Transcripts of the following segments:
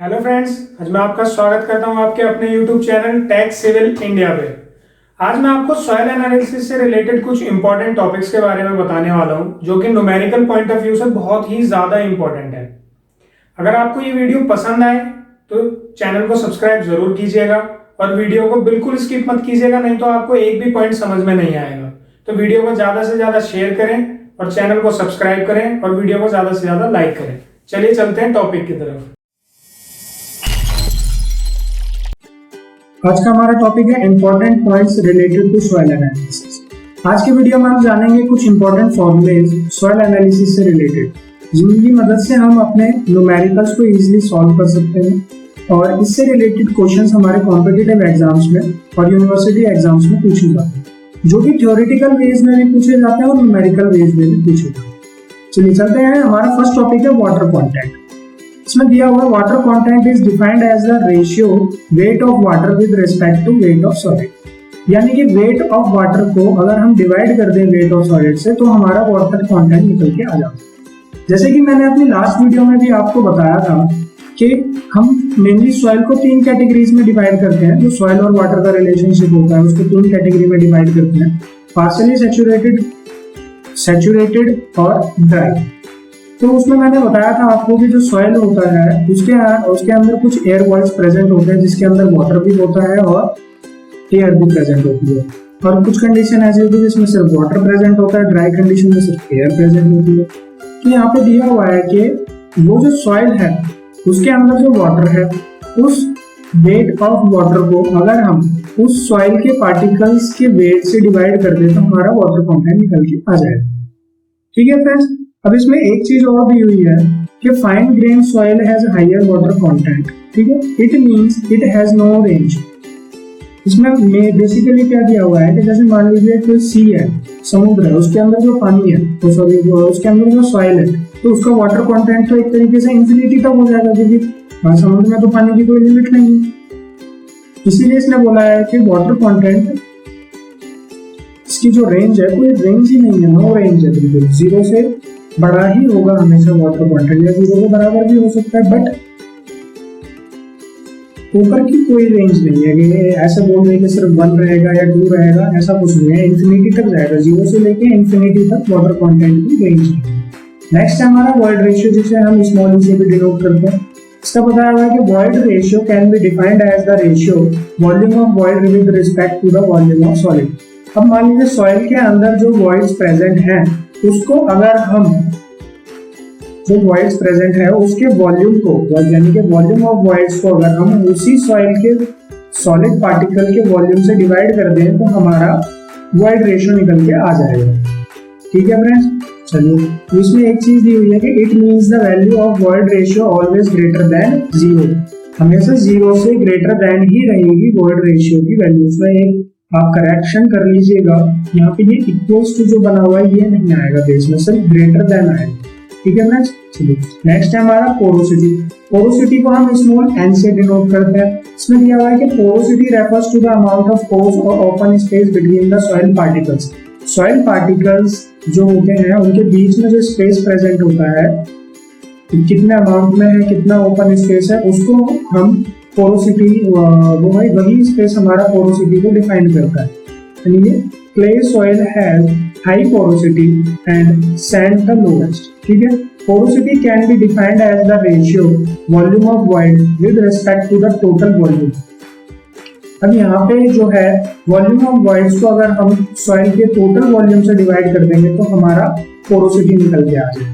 Hello friends, आज मैं आपका स्वागत करता हूं आपके अपने YouTube channel Tech Civil India पे। आज मैं आपको सॉइल एनालिसिस से रिलेटेड कुछ इंपॉर्टेंट टॉपिक्स के बारे में बताने वाला हूं, जो कि न्यूमेरिकल पॉइंट ऑफ व्यू से बहुत ही ज़्यादा इंपॉर्टेंट है। अगर आपको ये वीडियो पसंद आए तो चैनल को सब्सक्राइब जरूर कीजिएगा और वीडियो को बिल्कुल स्किप मत कीजिएगा, नहीं तो आपको एक भी पॉइंट समझ में नहीं आएगा। तो वीडियो को ज़्यादा से ज़्यादा शेयर करें और चैनल को सब्सक्राइब करें और वीडियो को ज़्यादा से ज़्यादा लाइक करें। चलिए चलते हैं टॉपिक की तरफ। आज का हमारा टॉपिक है important points related to soil analysis. आज के वीडियो में हम जानेंगे कुछ इंपॉर्टेंट फॉर्मूलेज सॉइल एनालिसिस से रिलेटेड, जिनकी मदद से हम अपने न्यूमेरिकल्स को इजीली सॉल्व कर सकते हैं और इससे रिलेटेड क्वेश्चंस हमारे कॉम्पिटिटिव एग्जाम्स में और यूनिवर्सिटी एग्जाम्स में पूछे जाते हैं, जो कि थ्योरेटिकल वेज में भी पूछे जाते हैं और न्यूमेरिकल वेज में भी पूछे जाते हैं। चलिए चलते हैं। हमारा फर्स्ट टॉपिक है वाटर कंटेंट। इसमें दिया हुआ water content is defined as the ratio weight of water with respect to weight of solid. यानी कि वेट ऑफ वाटर को अगर हम डिवाइड कर दें वेट ऑफ सॉलिड से तो हमारा वाटर कंटेंट निकल के आ जाता है। जैसे कि मैंने अपनी लास्ट वीडियो में भी आपको बताया था कि हम मेनली सॉइल को तीन कैटेगरीज में डिवाइड करते हैं। जो सॉइल और वाटर का रिलेशनशिप होता है उसको तीन कैटेगरी में डिवाइड करते हैं, पार्शियली सैचुरेटेड, सैचुरेटेड और ड्राई। तो उसमें मैंने बताया था आपको कि जो सॉइल होता है उसके अंदर कुछ एयर बॉल्स प्रेजेंट होते हैं, जिसके अंदर वाटर भी होता है और एयर भी प्रेजेंट होती है। और कुछ कंडीशन ऐसी होती है जिसमें सिर्फ वाटर प्रेजेंट होता है, ड्राई कंडीशन में सिर्फ एयर प्रेजेंट होती है। तो यहाँ पे दिया हुआ है कि वो जो सॉइल है उसके अंदर जो वाटर है, उस वेट ऑफ वाटर को अगर हम उस सॉइल के पार्टिकल्स के वेट से डिवाइड कर दें तो हमारा वाटर कंटेंट निकल के आ जाएगा। ठीक है फ्रेंड्स। अब इसमें एक चीज और दी हुई है कि fine grain soil has higher water content. ठीक है, it means it has no range. इसमें बेसिकली क्या दिया हुआ है कि जैसे मान लीजिए कि सी है, समुद्र है, उसके अंदर जो पानी है तो सॉरी उसके अंदर जो सॉइल है तो उसका वाटर कंटेंट तो एक तरीके से इंफिनिटी तक हो जाएगा, क्योंकि समुद्र में तो पानी की कोई लिमिट नहीं है। इसीलिए इसने बोला है कि वाटर कंटेंट इसकी जो रेंज है कोई रेंज ही नहीं है, नो रेंज है, बिल्कुल जीरो से बड़ा ही होगा हमेशा वाटर कंटेंट, या जीरो के बराबर भी हो सकता है, बट ऊपर की कोई रेंज नहीं है कि ऐसा बोल रहे कि सिर्फ 1 रहेगा या 2 रहेगा, ऐसा कुछ नहीं है। इंफिनिटी तक जाएगा, जीरो से लेके इंफिनिटी तक वाटर कंटेंट की रेंज है। नेक्स्ट है हमारा वॉइड रेशियो, जिसे हम स्मॉल से भी डिनोट करते हैं। इसका बताया हुआ है कि void ratio can be defined as the ratio volume of void with respect to the volume of solid. अब मान लीजिए सॉइल के अंदर जो वॉइड्स प्रेजेंट हैं उसको अगर हम जो वॉइड्स प्रेजेंट है उसके वॉल्यूम को, यानी कि वॉल्यूम ऑफ वॉइड्स को अगर हम उसी सॉइल के सॉलिड पार्टिकल के वॉल्यूम से डिवाइड कर दें तो हमारा वॉइड रेशियो निकल के आ जाएगा। ठीक है फ्रेंड्स। चलिए, इसमें एक चीज दी हुई है कि it means the value of void ratio always greater than 0। हमेशा 0 से ग्रेटर देन ही रहेगी वॉइड रेशियो की वैल्यू। उसमें एक आप करेक्शन कर लीजिएगा, यहाँ पे ये इक्वल्स टू जो बना हुआ है ये नहीं आएगा, बेस में सिर्फ ग्रेटर देन आएगा। ठीक है फ्रेंड्स। चलिए नेक्स्ट है हमारा पोरोसिटी। पोरोसिटी को हम स्मॉल n से डिनोट करते हैं। इसमें दिया हुआ है कि porosity refers to the amount of pores और open space between the soil particles. Soil particles जो होते हैं उनके बीच में जो स्पेस प्रेजेंट होता है, कितने अमाउंट में है, कितना ओपन स्पेस है, उसको हम पोरोसिटी, वही स्पेस हमारा पोरोसिटी को डिफाइन करता है। यानी clay soil has high porosity and sand the lowest. ठीक है। Porosity can be defined as the ratio volume of void with respect to the total volume. अब यहाँ पे जो है वॉल्यूम ऑफ वॉइड्स को अगर हम सॉइल के टोटल वॉल्यूम से डिवाइड कर देंगे तो हमारा पोरोसिटी निकल के आ जाए।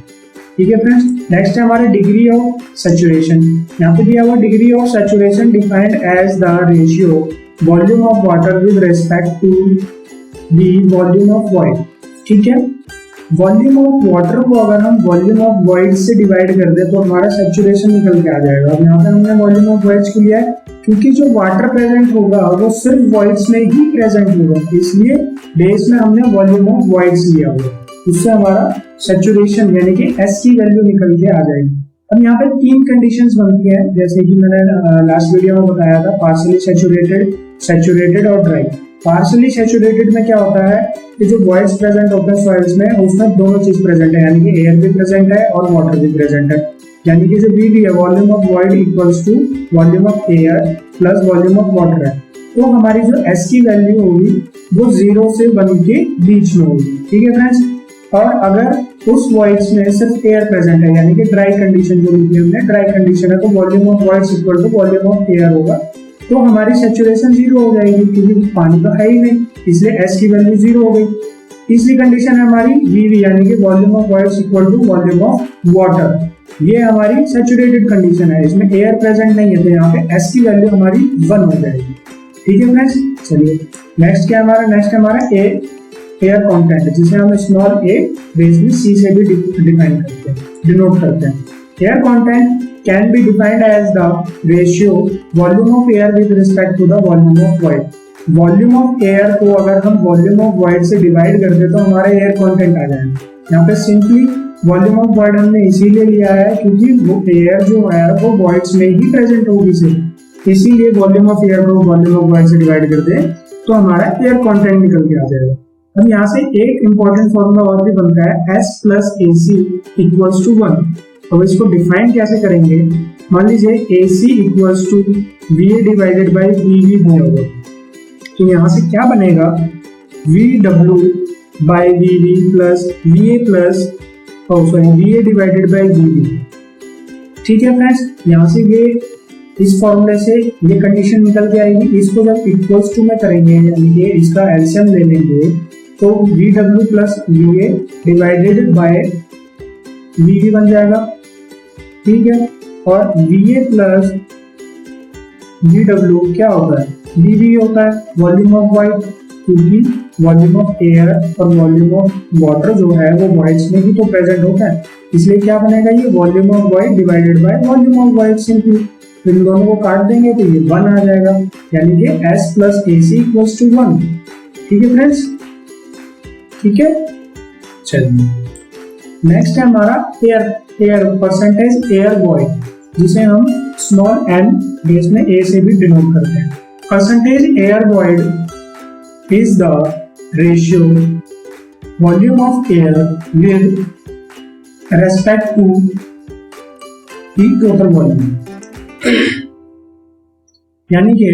ठीक है फ्रेंड्स। नेक्स्ट है हमारा डिग्री ऑफ सैचुरेशन। यहाँ पे दिया हुआ degree of saturation defined as the ratio volume of water with respect to the volume of void. ठीक है। वॉल्यूम ऑफ वाटर को अगर हम वॉल्यूम ऑफ वॉइड से डिवाइड कर दे तो हमारा सैचुरेशन निकल के आ जाएगा। अब यहाँ पे हमने वॉल्यूम ऑफ वॉइड्स को लिया है क्योंकि जो वाटर प्रेजेंट होगा वो सिर्फ वॉइड्स में ही प्रेजेंट होगा, इसलिए बेस में हमने वॉल्यूम ऑफ वॉइड्स लिया हुआ, उससे हमारा सैचुरेशन यानी कि S की वैल्यू निकल के आ जाएगी। अब यहाँ पे 3 कंडीशंस बनती हैं, जैसे कि मैंने लास्ट वीडियो में बताया था, पार्शियली सैचुरेटेड, सैचुरेटेड और ड्राई। पार्शियली सैचुरेटेड में क्या होता है कि जो वॉइड्स प्रेजेंट होते हैं सॉइल्स में, उसमें दोनों चीज प्रेजेंट है, यानी कि एयर भी प्रेजेंट है और वाटर भी प्रेजेंट है। यानी कि जो वीवी है volume of void equals to volume of air plus volume of water है, तो हमारी जो एस की वैल्यू होगी वो 0 से 1 के बीच में होगी। ठीक है फ्रेंड्स, और अगर उस वॉइड्स में सिर्फ एयर प्रेजेंट है यानी कि ड्राई कंडीशन जो लिखी हमने ड्राई कंडीशन है, तो volume of voids equal to volume of air होगा, तो हमारी सैचुरेशन 0 हो जाएगी क्योंकि पानी तो है ही नहीं, इसलिए एस की वैल्यू 0 हो गई। तीसरी कंडीशन है हमारी वीवी यानी कि volume of voids equal to volume of water, ये हमारी सैचुरेटेड कंडीशन है, इसमें एयर प्रेजेंट नहीं है, तो यहाँ पे एस की वैल्यू हमारी 1 हो जाएगी। ठीक है फ्रेंड्स, चलिए नेक्स्ट क्या हमारा, नेक्स्ट हमारा ए एयर कंटेंट, जिसे हम स्मॉल ए बेस में सी से भी डिफाइन करते हैं, डिनोट करते हैं। Air content can be defined as the ratio volume of air with respect to the volume of void. Volume of air को अगर हम वॉल्यूम ऑफ वॉइड से डिवाइड कर दे तो हमारा एयर कंटेंट आ जाएगा। यहाँ पे सिंपली वॉल्यूम ऑफ वॉइड हमने इसीलिए लिया है क्योंकि वो एयर जो है वो वॉइड्स में ही प्रेजेंट होगी सिर्फ, इसीलिए वॉल्यूम ऑफ एयर को वॉल्यूम ऑफ वॉइड से डिवाइड कर दे तो हमारा एयर कंटेंट निकल के आ जाएगा। अब यहाँ से एक इंपॉर्टेंट फॉर्मूला और भी बनता है S plus AC equals to 1। अब इसको डिफाइन कैसे करेंगे, मान लीजिए AC equals to VA divided by VV होगा, तो यहाँ से क्या बनेगा VW by VV plus VA plus VA divided by VV। ठीक है फ्रेंड्स, यहाँ से ये इस फॉर्मूले से ये कंडीशन निकल के आएगी, इसको जब इक्वल्स टू में करेंगे यानी कि इसका एलसीएम ले लेंगे तो VW plus VA divided by VV बन जाएगा। ठीक है, और VA प्लस VW क्या होता है, VV होता है वॉल्यूम ऑफ वॉइड, क्योंकि वॉल्यूम ऑफ एयर और वॉल्यूम ऑफ वाटर जो है वो वॉइड्स में ही तो प्रेजेंट होता है, इसलिए क्या बनेगा ये volume of void divided by volume of void. Simply इन दोनों को काट देंगे तो ये 1 आ जाएगा, यानी कि S plus AC equals to 1। ठीक है फ्रेंड्स, ठीक है, चलिए नेक्स्ट है हमारा एयर परसेंटेज एयर वॉइड, जिसे हम स्मॉल n बेस में A से भी डिनोट करते हैं। Percentage air void is the ratio volume of air with respect to the total volume. यानी कि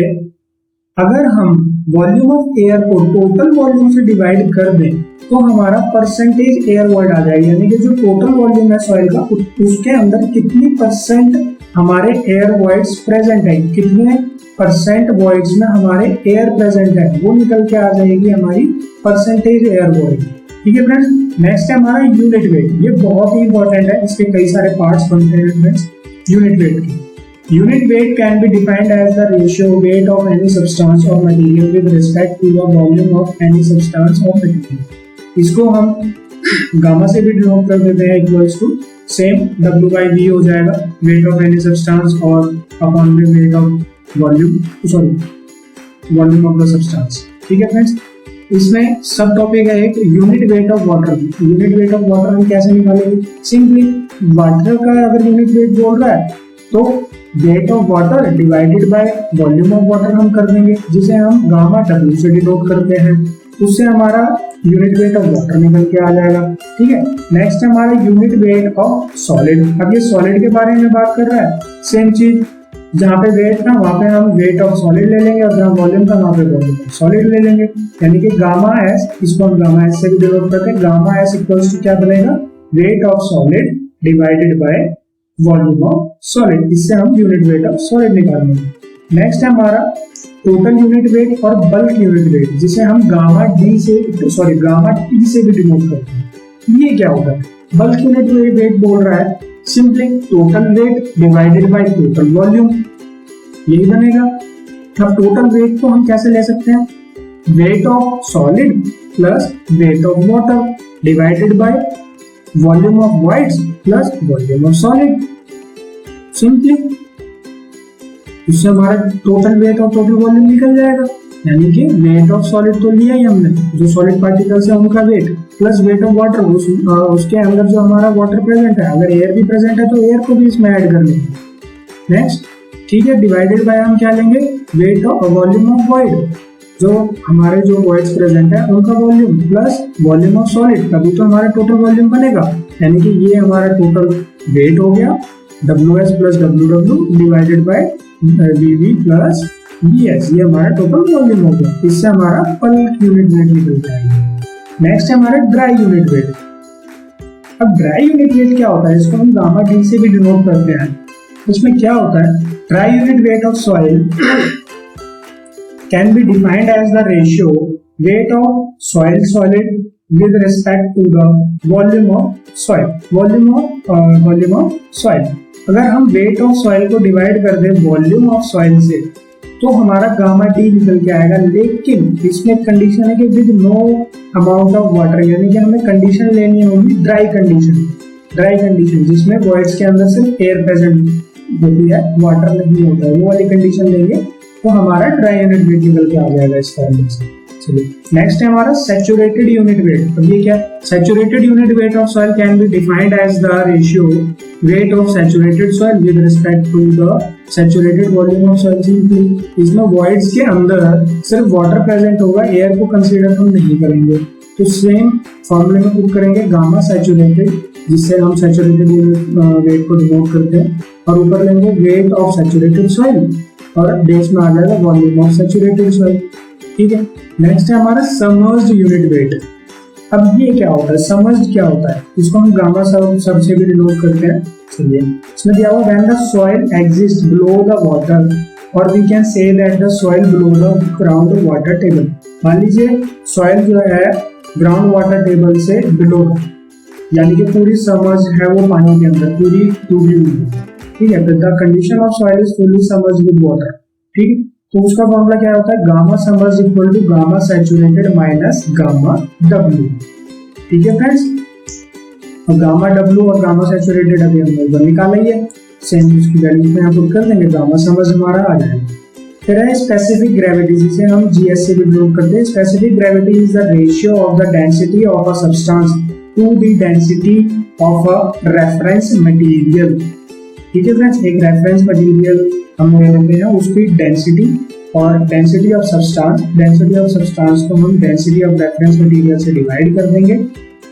अगर हम वॉल्यूम ऑफ एयर को टोटल वॉल्यूम से डिवाइड कर दें तो हमारा परसेंटेज एयर वॉइड आ जाएगा, यानी कि जो टोटल वॉल्यूम है सॉइल का उसके अंदर कितनी परसेंट हमारे एयर वॉइड्स प्रेजेंट है, कितने परसेंट वॉइड्स में हमारे एयर प्रेजेंट है, वो निकल के आ जाएगी हमारी परसेंटेज एयर वॉइड। ठीक है फ्रेंड्स, नेक्स्ट है हमारा यूनिट वेट, ये बहुत ही इंपॉर्टेंट है, इसके कई सारे पार्ट्स बनते हैं फ्रेंड्स यूनिट वेट के। Unit weight can be defined as the ratio weight of any substance or material with respect to the volume of any substance or material। इसको हम गामा से भी डिनोट कर देते हैं, equals to same W by V हो जाएगा, weight of any substance और अपॉन में weight of volume of the substance. ठीक है फ्रेंड्स, इसमें सब टॉपिक है एक unit weight of water. Unit weight of water हम कैसे निकालेंगे, सिंपली वाटर का अगर यूनिट वेट बोल रहा है तो wait of water divided by volume of water हम कर देंगे, जिसे हम गामा W से डिनोट करते हैं, उससे हमारा यूनिट वेट ऑफ वाटर निकल के आ जाएगा। ठीक है, नेक्स्ट है हमारा यूनिट वेट ऑफ सॉलिड। अब ये सॉलिड के बारे में बात कर रहा है, सेम चीज, जहाँ पे वेट था वहां पे हम वेट ऑफ सॉलिड ले लेंगे और जहाँ वॉल्यूम था वहां पे वॉल्यूम ऑफ सॉलिड ले लेंगे, यानी कि गामा S, इसको हम गामा S से भी डिनोट करते हैं। गामा S इक्वल्स टू क्या बनेगा, wait of solid divided by volume of solid, इससे हम यूनिट वेट ऑफ सॉलिड निकालेंगे। नेक्स्ट है हमारा टोटल यूनिट वेट और बल्क यूनिट वेट, जिसे हम गामा T से भी डिनोट करते हैं। ये क्या होता है, बल्क यूनिट वेट बोल रहा है simply total weight divided by total volume, यही बनेगा। अब टोटल वेट को हम कैसे ले सकते हैं, wait of solid plus wait of water divided by volume of voids plus volume of solid. Simply इससे हमारा टोटल वेट और टोटल वॉल्यूम निकल जाएगा, यानी कि वेट ऑफ सॉलिड तो लिया ही हमने, जो सॉलिड पार्टिकल्स है उनका weight plus wait of water, उसके अंदर जो हमारा वाटर प्रेजेंट है, अगर एयर भी प्रेजेंट है तो एयर को भी इसमें ऐड कर लेंगे। नेक्स्ट, ठीक है, डिवाइडेड बाय हम क्या लेंगे, weight of volume of void, जो हमारे जो वॉइड्स प्रेजेंट है उनका volume plus volume of solid, तभी तो हमारा टोटल वॉल्यूम बनेगा, यानी कि ये हमारा टोटल वेट हो गया WS plus WW divided by VV plus BS, ये हमारा टोटल वॉल्यूम हो गया। इससे हमारा बल्क यूनिट वेट निकल जाएगा। नेक्स्ट है हमारा ड्राई यूनिट वेट। अब ड्राई यूनिट वेट क्या होता है, इसको हम गामा डी से भी डिनोट करते हैं। उसमें क्या होता है, dry unit weight of soil can be defined as the ratio weight of soil solid with respect to the volume of soil. Volume of soil, अगर हम वेट ऑफ सॉइल को डिवाइड कर दें वॉल्यूम ऑफ सॉइल से तो हमारा gamma D निकल के आएगा। लेकिन इसमें कंडीशन है कि with no amount of water, यानी कि हमें कंडीशन लेनी होगी ड्राई कंडीशन जिसमें वॉइड्स के अंदर सिर्फ एयर प्रेजेंट होती है, वाटर नहीं होता है, वो वाली कंडीशन लेंगे तो हमारा ड्राई यूनिट वेट निकल के आ जाएगा इस फॉर्मूले से। चलिए नेक्स्ट है हमारा सैचुरेटेड यूनिट वेट। अब ये क्या, saturated unit weight of soil can be defined as the ratio weight of saturated soil with respect to the saturated volume of soil. इसमें वॉइड्स के अंदर सिर्फ वाटर प्रेजेंट होगा, एयर को कंसीडर हम नहीं करेंगे। तो सेम फॉर्मूले में पुट करेंगे गामा सैचुरेटेड, जिससे हम सैचुरेटेड वेट को डिनोट करते हैं, और ऊपर लेंगे वेट ऑफ सैचुरेटेड सॉइल और बेस में आ जाएगा वॉल्यूम ऑफ सैचुरेटेड सॉइल। ठीक है, नेक्स्ट है हमारा सबमर्ज्ड यूनिट वेट। अब ये क्या होता है, सबमर्ज्ड क्या होता है, इसको हम गामा सब से भी डिनोट करते हैं। चलिए इसमें दिया हुआ when the soil exist below the water और we can say that the soil below the ground water table. मान लीजिए सॉइल जो है ग्राउंड वाटर टेबल से बिलो, यानी कि पूरी सबमर्ज है वो पानी के अंदर, पूरी डूबी हुई है। ठीक है, the condition of soil is fully submerged with water. ठीक है, तो उसका फॉर्मूला क्या होता है, gamma submerged equal to gamma saturated minus gamma W. ठीक है फ्रेंड्स, और गामा डब्ल्यू और गामा सैचुरेटेड अभी हमने ऊपर निकाला ही है, सेम उसकी वैल्यू में यहाँ पुट कर देंगे, गामा सबमर्ज्ड हमारा आ जाएगा। फिर है स्पेसिफिक ग्रेविटी, जिसे हम जीएस से भी डिनोट करते हैं। Specific gravity is the ratio of the density of a substance to the density of a reference material. ठीक है फ्रेंड्स, एक रेफरेंस मटेरियल हम ले लेते हैं, उसकी डेंसिटी और डेंसिटी ऑफ सब्सटेंस को हम डेंसिटी ऑफ रेफरेंस मटेरियल से डिवाइड कर देंगे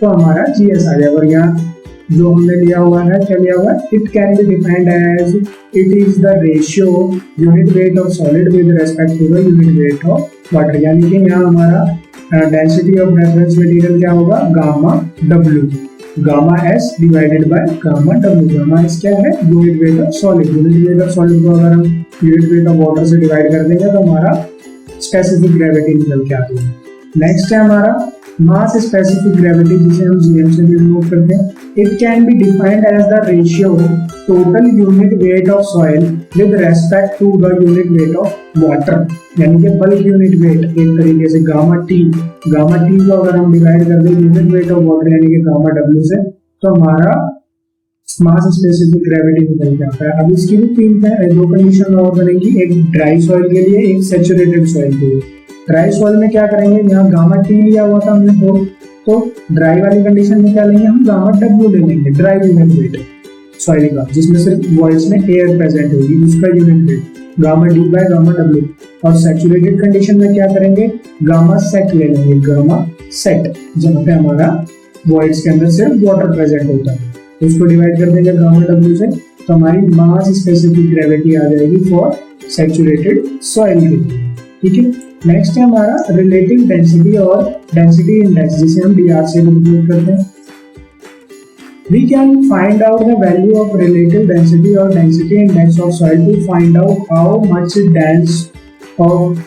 तो हमारा जीएस आ जाएगा। और यहाँ जो हमने लिया हुआ है, क्या लिया हुआ है, it can be defined as it is the ratio unit weight of solid with respect to the unit weight of water. यानी कि यहाँ हमारा डेंसिटी ऑफ रेफरेंस मटेरियल क्या होगा, gamma W, gamma S divided by gamma W. Gamma S क्या है, unit weight of solid. Unit weight of solid को अगर हम यूनिट वेट ऑफ वाटर से डिवाइड कर देंगे तो हमारा स्पेसिफिक ग्रेविटी निकल के आ जाएगी। नेक्स्ट है हमारा मास स्पेसिफिक ग्रेविटी, जिसे हम जीएम से भी डिनोट करते हैं। It can be defined as the ratio total unit weight of soil with respect to the unit weight of water, यानी कि बल्क यूनिट वेट एक तरीके से गामा टी को अगर हम डिवाइड कर दें यूनिट वेट ऑफ वाटर यानी कि गामा डब्ल्यू से, तो हमारा मास स्पेसिफिक ग्रेविटी निकल के आता है। अब इसकी भी दो कंडीशन और बनेगी, एक ड्राई सॉइल के लिए, एक सैचुरेटेड सॉइल के लिए। ड्राई सॉइल में क्या करेंगे, यहाँ गामा टी लिया हुआ था हमने, तो ड्राई वाली कंडीशन में क्या लेंगे, हम गामा डब्ल्यू ले लेंगे, ड्राई यूनिट वेट सॉइल का, जिसमें सिर्फ वॉइस में एयर प्रेजेंट होगी, उसका unit weight gamma D by gamma W. और सैचुरेटेड कंडीशन में क्या करेंगे, गामा सेट ले लेंगे, गामा सेट, जहाँ पे हमारा वॉइड्स के अंदर सिर्फ वाटर प्रेजेंट होता है, उसको डिवाइड कर देंगे गामा डब्ल्यू से, तो हमारी मास स्पेसिफिक ग्रेविटी आ जाएगी फॉर सैचुरेटेड सॉइल के लिए। ठीक है, नेक्स्ट है हमारा रिलेटिव डेंसिटी और डेंसिटी इंडेक्स, जिसे हम डीआर से डिनोट करते हैं। We can find out the value of relative density or density index of soil to find out how much dense of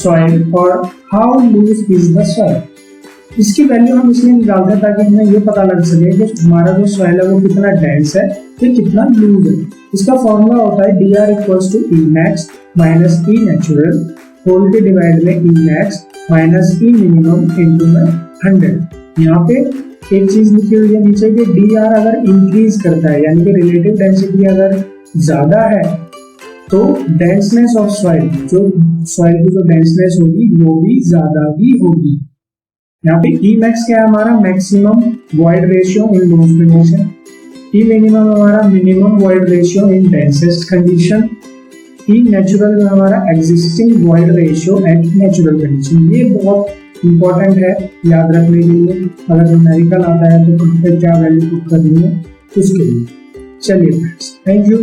soil or how loose is the soil। इसकी value हम इसलिए निकालते हैं ताकि हमें ये पता लग सके कि हमारा जो सॉइल है वो कितना डेंस है या कितना लूज है। इसका फॉर्मूला होता है dr equals to E max minus E natural whole के डिवाइड में E max minus E minimum into में 100। यहाँ पे एक चीज लिखी हुई है नीचे कि dr अगर इंक्रीज करता है, यानी कि रिलेटिव डेंसिटी अगर ज्यादा है तो डेंसनेस ऑफ सॉइल, जो सॉइल की जो डेंसनेस होगी वो भी ज्यादा ही होगी। यहाँ पे ई मैक्स क्या है, हमारा maximum void ratio in loose condition, e minimum हमारा minimum void ratio in densest condition, e natural हमारा existing void ratio at natural condition. ये बहुत इंपॉर्टेंट है याद रखने के लिए, अगर न्यूमेरिकल आता है तो खुद पे क्या वैल्यू पुट करनी है उसके लिए। चलिए फ्रेंड्स, थैंक यू।